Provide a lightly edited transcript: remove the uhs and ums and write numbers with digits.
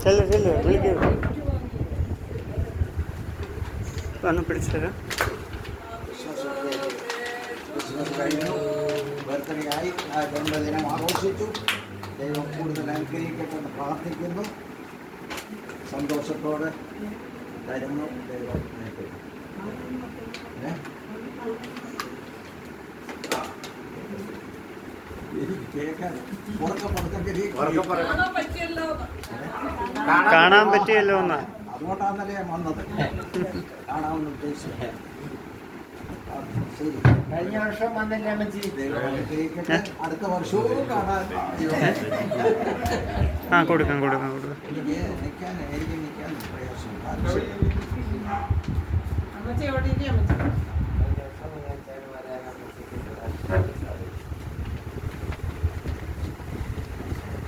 ചെല്ലു വിളിക്കൂ. ഒന്ന് പിടിച്ചത് ക്രിസ്മസ് കഴിഞ്ഞു, ബർത്ത്ഡേയായി, ജന്മദിനം ആഘോഷിച്ചു. ദൈവം കൂടുതൽ അനുഗ്രഹിക്കട്ടെ എന്ന് പ്രാർത്ഥിക്കുന്നു. സന്തോഷത്തോടെ തരുന്നു ദൈവം. കാണാൻ പറ്റിയല്ലോ എന്നാ, അതുകൊണ്ടാണല്ലേ ഞാൻ വന്നത്, കാണാമെന്ന് ഉദ്ദേശിച്ചത്. ശരി, കഴിഞ്ഞ വർഷം വന്നില്ല അമ്മച്ചി. അടുത്ത വർഷവും കാണാൻ. കൊടുക്കാം. എനിക്ക് നിൽക്കാൻ പ്രയാസം. അമ്മച്ചി എവിടെ